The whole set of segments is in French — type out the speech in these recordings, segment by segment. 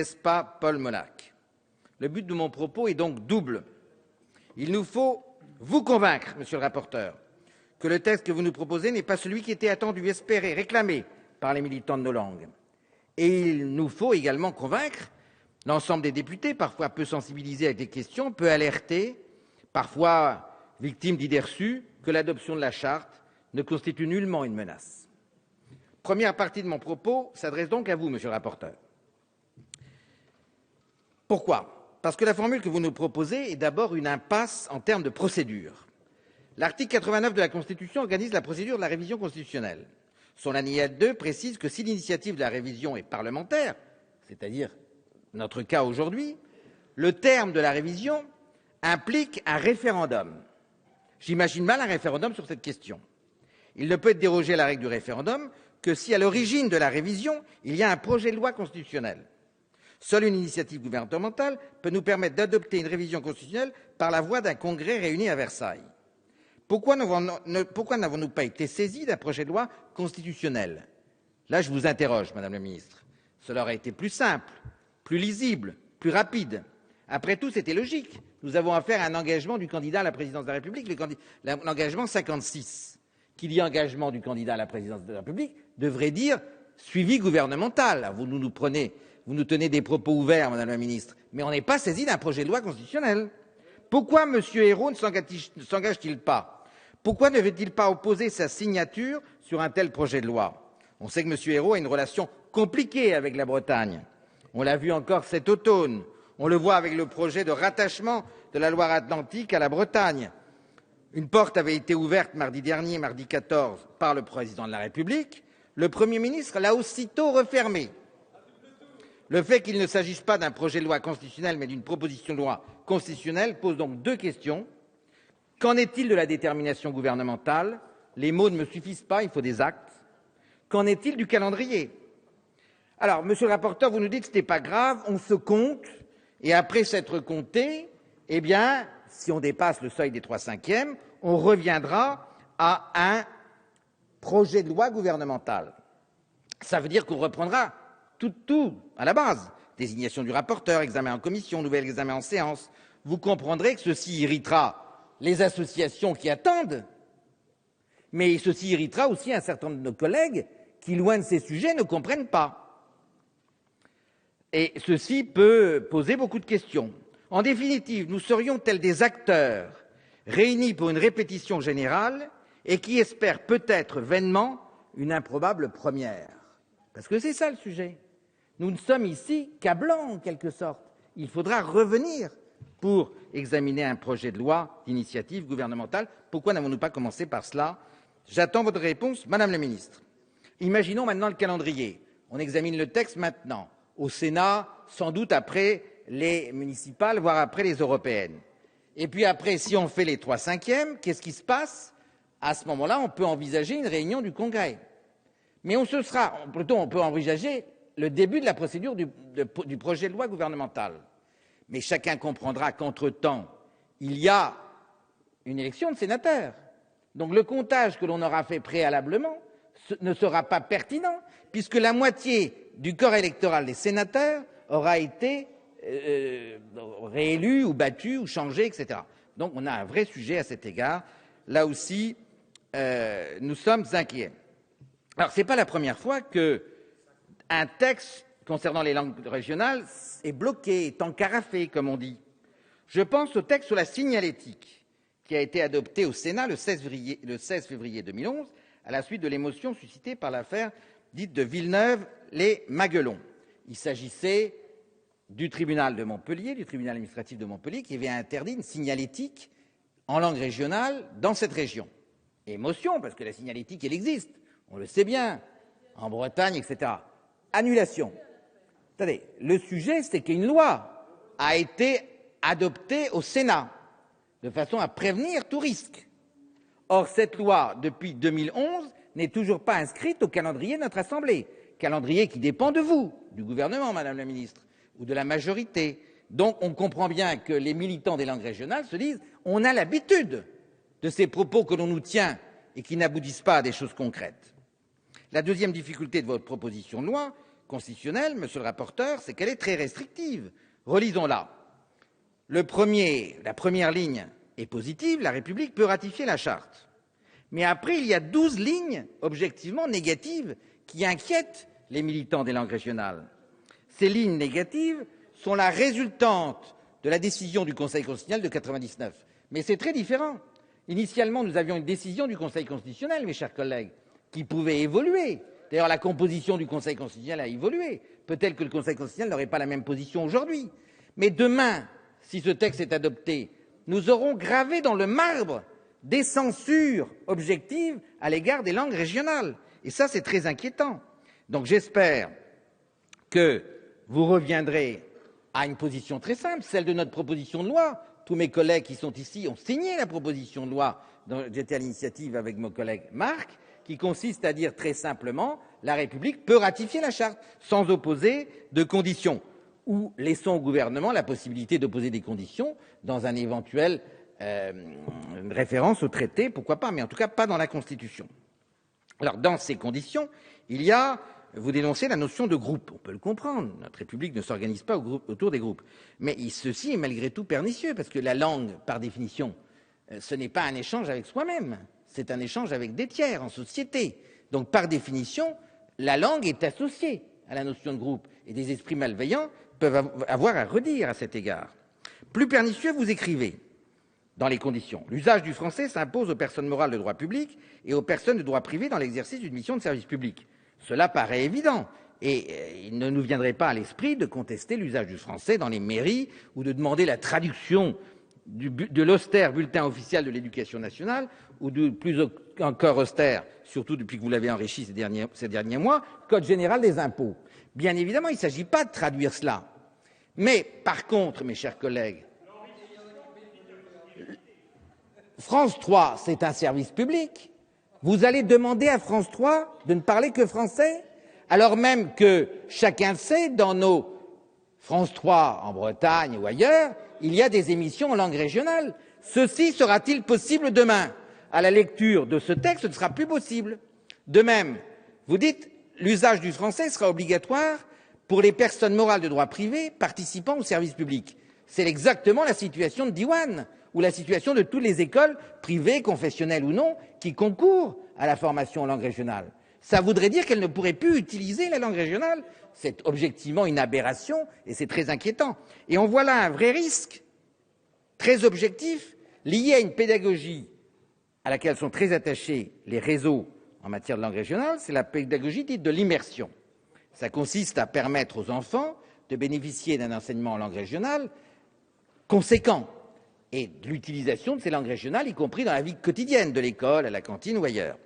N'est-ce pas, Paul Molac? Le but de mon propos est donc double. Il nous faut vous convaincre, monsieur le rapporteur, que le texte que vous nous proposez n'est pas celui qui était attendu, espéré, réclamé par les militants de nos langues. Et il nous faut également convaincre l'ensemble des députés, parfois peu sensibilisés avec les questions, peu alertés, parfois victimes d'idées reçues, que l'adoption de la charte ne constitue nullement une menace. Première partie de mon propos s'adresse donc à vous, monsieur le rapporteur. Pourquoi? Parce que la formule que vous nous proposez est d'abord une impasse en termes de procédure. L'article 89 de la Constitution organise la procédure de la révision constitutionnelle. Son alinéa 2 précise que si l'initiative de la révision est parlementaire, c'est-à-dire notre cas aujourd'hui, le terme de la révision implique un référendum. J'imagine mal un référendum sur cette question. Il ne peut être dérogé à la règle du référendum que si à l'origine de la révision, il y a un projet de loi constitutionnelle. Seule une initiative gouvernementale peut nous permettre d'adopter une révision constitutionnelle par la voie d'un congrès réuni à Versailles. Pourquoi n'avons-nous pas été saisis d'un projet de loi constitutionnel? Là, je vous interroge, Madame la Ministre. Cela aurait été plus simple, plus lisible, plus rapide. Après tout, c'était logique. Nous avons affaire à un engagement du candidat à la présidence de la République, l'engagement 56. Qui dit engagement du candidat à la présidence de la République devrait dire suivi gouvernemental. Vous nous tenez des propos ouverts, Madame la Ministre, mais on n'est pas saisi d'un projet de loi constitutionnel. Pourquoi M. Ayrault ne s'engage-t-il pas? Pourquoi ne veut-il pas opposer sa signature sur un tel projet de loi? On sait que M. Ayrault a une relation compliquée avec la Bretagne. On l'a vu encore cet automne. On le voit avec le projet de rattachement de la Loire-Atlantique à la Bretagne. Une porte avait été ouverte mardi dernier, mardi 14, par le président de la République. Le Premier ministre l'a aussitôt refermée. Le fait qu'il ne s'agisse pas d'un projet de loi constitutionnel, mais d'une proposition de loi constitutionnelle pose donc deux questions. Qu'en est-il de la détermination gouvernementale? Les mots ne me suffisent pas, il faut des actes. Qu'en est-il du calendrier? Alors, monsieur le rapporteur, vous nous dites que ce n'est pas grave, on se compte, et après s'être compté, eh bien, si on dépasse le seuil des 3/5, on reviendra à un projet de loi gouvernemental. Ça veut dire qu'on reprendra tout à la base. Désignation du rapporteur, examen en commission, nouvel examen en séance. Vous comprendrez que ceci irritera les associations qui attendent, mais ceci irritera aussi un certain nombre de nos collègues qui, loin de ces sujets, ne comprennent pas. Et ceci peut poser beaucoup de questions. En définitive, nous serions tels des acteurs réunis pour une répétition générale et qui espèrent peut-être vainement une improbable première. Parce que c'est ça le sujet. Nous ne sommes ici qu'à blanc, en quelque sorte. Il faudra revenir pour examiner un projet de loi d'initiative gouvernementale. Pourquoi n'avons-nous pas commencé par cela? J'attends votre réponse, Madame la Ministre. Imaginons maintenant le calendrier. On examine le texte maintenant. Au Sénat, sans doute après les municipales, voire après les européennes. Et puis après, si on fait les 3/5, qu'est-ce qui se passe? À ce moment-là, on peut envisager une réunion du Congrès. Mais on peut envisager le début de la procédure du projet de loi gouvernemental. Mais chacun comprendra qu'entre-temps, il y a une élection de sénateurs. Donc le comptage que l'on aura fait préalablement ne sera pas pertinent, puisque la moitié du corps électoral des sénateurs aura été réélu ou battu ou changé, etc. Donc on a un vrai sujet à cet égard. Là aussi, nous sommes inquiets. Alors, ce n'est pas la première fois qu'un texte concernant les langues régionales est bloqué, est encarafé, comme on dit. Je pense au texte sur la signalétique qui a été adopté au Sénat le 16 février 2011, à la suite de l'émotion suscitée par l'affaire dite de Villeneuve-les-Maguelons. Il s'agissait du tribunal de Montpellier, du tribunal administratif de Montpellier, qui avait interdit une signalétique en langue régionale dans cette région. Émotion, parce que la signalétique, elle existe. On le sait bien, en Bretagne, etc. Annulation. Attendez, le sujet, c'est qu'une loi a été adoptée au Sénat, de façon à prévenir tout risque. Or, cette loi, depuis 2011, n'est toujours pas inscrite au calendrier de notre Assemblée. Calendrier qui dépend de vous, du gouvernement, Madame la Ministre, ou de la majorité. Donc, on comprend bien que les militants des langues régionales se disent « on a l'habitude de ces propos que l'on nous tient et qui n'aboutissent pas à des choses concrètes ». La deuxième difficulté de votre proposition de loi constitutionnelle, monsieur le rapporteur, c'est qu'elle est très restrictive. Relisons-la. La première ligne est positive, la République peut ratifier la charte. Mais après, il y a 12 lignes objectivement négatives qui inquiètent les militants des langues régionales. Ces lignes négatives sont la résultante de la décision du Conseil constitutionnel de 1999. Mais c'est très différent. Initialement, nous avions une décision du Conseil constitutionnel, mes chers collègues, qui pouvait évoluer. D'ailleurs, la composition du Conseil constitutionnel a évolué. Peut-être que le Conseil constitutionnel n'aurait pas la même position aujourd'hui. Mais demain, si ce texte est adopté, nous aurons gravé dans le marbre des censures objectives à l'égard des langues régionales. Et ça, c'est très inquiétant. Donc j'espère que vous reviendrez à une position très simple, celle de notre proposition de loi. Tous mes collègues qui sont ici ont signé la proposition de loi dont j'étais à l'initiative avec mon collègue Marc, qui consiste à dire très simplement la République peut ratifier la charte sans opposer de conditions, ou laissons au gouvernement la possibilité d'opposer des conditions dans un éventuel référence au traité, pourquoi pas, mais en tout cas pas dans la Constitution. Alors dans ces conditions, il y a, vous dénoncez la notion de groupe, on peut le comprendre, notre République ne s'organise pas autour des groupes, mais ceci est malgré tout pernicieux, parce que la langue, par définition, ce n'est pas un échange avec soi-même, c'est un échange avec des tiers, en société. Donc par définition, la langue est associée à la notion de groupe, et des esprits malveillants peuvent avoir à redire à cet égard. Plus pernicieux, vous écrivez, dans les conditions. L'usage du français s'impose aux personnes morales de droit public et aux personnes de droit privé dans l'exercice d'une mission de service public. Cela paraît évident et il ne nous viendrait pas à l'esprit de contester l'usage du français dans les mairies ou de demander la traduction de l'austère bulletin officiel de l'éducation nationale ou de plus encore austère, surtout depuis que vous l'avez enrichi ces derniers mois, Code général des impôts. Bien évidemment, il ne s'agit pas de traduire cela. Mais par contre, mes chers collègues, France 3, c'est un service public. Vous allez demander à France 3 de ne parler que français, alors même que chacun sait, dans nos France 3 en Bretagne ou ailleurs, il y a des émissions en langue régionale. Ceci sera-t-il possible demain? À la lecture de ce texte, ce ne sera plus possible. De même, vous dites l'usage du français sera obligatoire pour les personnes morales de droit privé participant au service public. C'est exactement la situation de Diwan ou la situation de toutes les écoles privées, confessionnelles ou non, qui concourent à la formation en langue régionale. Ça voudrait dire qu'elles ne pourraient plus utiliser la langue régionale. C'est objectivement une aberration et c'est très inquiétant. Et on voit là un vrai risque très objectif lié à une pédagogie à laquelle sont très attachés les réseaux en matière de langue régionale, c'est la pédagogie dite de l'immersion. Ça consiste à permettre aux enfants de bénéficier d'un enseignement en langue régionale conséquent et de l'utilisation de ces langues régionales, y compris dans la vie quotidienne de l'école, à la cantine ou ailleurs.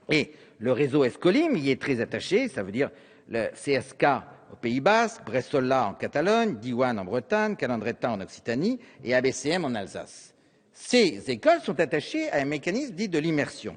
Et le réseau Escolim y est très attaché, ça veut dire le CSK au Pays Basque, Bressola en Catalogne, Diwan en Bretagne, Calandreta en Occitanie et ABCM en Alsace. Ces écoles sont attachées à un mécanisme dit de l'immersion.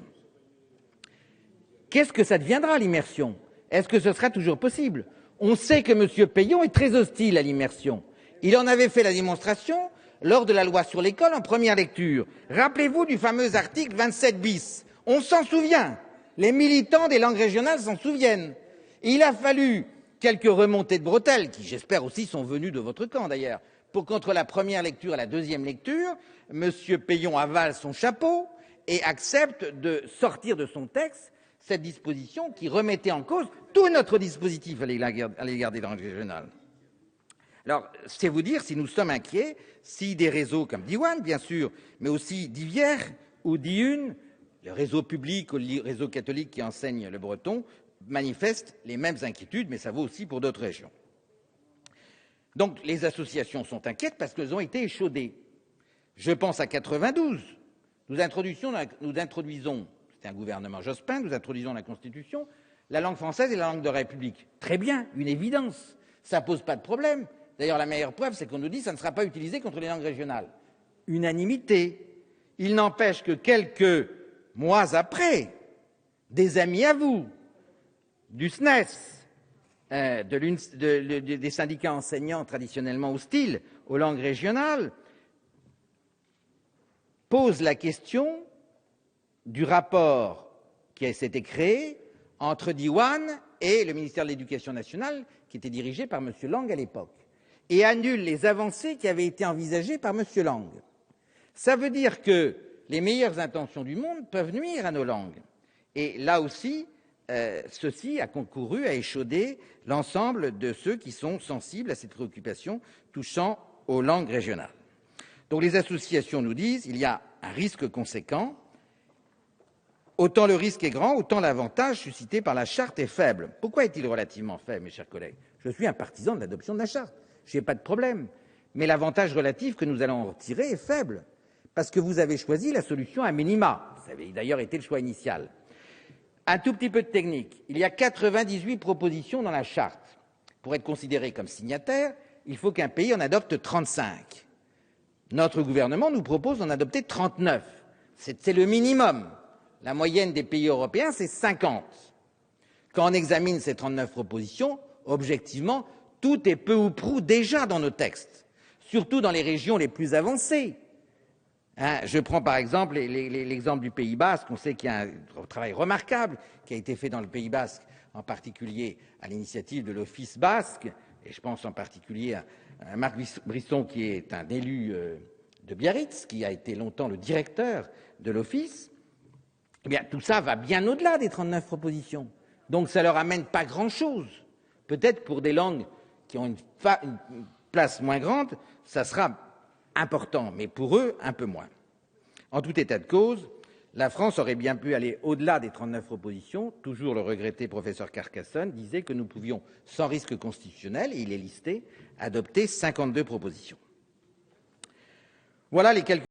Qu'est-ce que ça deviendra l'immersion? Est-ce que ce sera toujours possible? On sait que M. Payon est très hostile à l'immersion. Il en avait fait la démonstration lors de la loi sur l'école en première lecture. Rappelez-vous du fameux article 27 bis. On s'en souvient. Les militants des langues régionales s'en souviennent. Il a fallu quelques remontées de bretelles, qui j'espère aussi sont venues de votre camp d'ailleurs, pour qu'entre la première lecture et la deuxième lecture, M. Payon avale son chapeau et accepte de sortir de son texte cette disposition qui remettait en cause tout notre dispositif à l'égard des langues régionales. Alors, c'est vous dire si nous sommes inquiets, si des réseaux comme Diwan, bien sûr, mais aussi Divière ou Dihun, le réseau public ou le réseau catholique qui enseigne le breton, manifestent les mêmes inquiétudes, mais ça vaut aussi pour d'autres régions. Donc, les associations sont inquiètes parce qu'elles ont été échaudées. Je pense à 92. Nous introduisons, c'était un gouvernement Jospin, nous introduisons dans la Constitution la langue française et la langue de la République. Très bien, une évidence. Ça pose pas de problème. D'ailleurs, la meilleure preuve, c'est qu'on nous dit que ça ne sera pas utilisé contre les langues régionales. Unanimité. Il n'empêche que quelques mois après, des amis à vous, du SNES, des syndicats enseignants traditionnellement hostiles aux langues régionales, posent la question du rapport qui s'était créé entre Diwan et le ministère de l'Éducation nationale, qui était dirigé par M. Lang à l'époque, et annule les avancées qui avaient été envisagées par M. Lang. Ça veut dire que les meilleures intentions du monde peuvent nuire à nos langues. Et là aussi, ceci a concouru à échauder l'ensemble de ceux qui sont sensibles à cette préoccupation touchant aux langues régionales. Donc les associations nous disent qu'il y a un risque conséquent. Autant le risque est grand, autant l'avantage suscité par la charte est faible. Pourquoi est-il relativement faible, mes chers collègues? Je suis un partisan de l'adoption de la charte, je n'ai pas de problème. Mais l'avantage relatif que nous allons en retirer est faible, parce que vous avez choisi la solution à minima. Ça avait d'ailleurs été le choix initial. Un tout petit peu de technique. Il y a 98 propositions dans la charte. Pour être considéré comme signataire, il faut qu'un pays en adopte 35. Notre gouvernement nous propose d'en adopter 39. C'est le minimum. La moyenne des pays européens, c'est 50. Quand on examine ces 39 propositions, objectivement, tout est peu ou prou déjà dans nos textes, surtout dans les régions les plus avancées. Je prends par exemple l'exemple du Pays basque. On sait qu'il y a un travail remarquable qui a été fait dans le Pays basque, en particulier à l'initiative de l'Office basque, et je pense en particulier à Marc Brisson, qui est un élu de Biarritz, qui a été longtemps le directeur de l'Office. Eh bien, tout ça va bien au-delà des 39 propositions. Donc ça ne leur amène pas grand-chose. Peut-être pour des langues qui ont une place moins grande, ça sera important, mais pour eux, un peu moins. En tout état de cause, la France aurait bien pu aller au-delà des 39 propositions. Toujours le regretté professeur Carcassonne disait que nous pouvions, sans risque constitutionnel, et il est listé, adopter 52 propositions. Voilà les quelques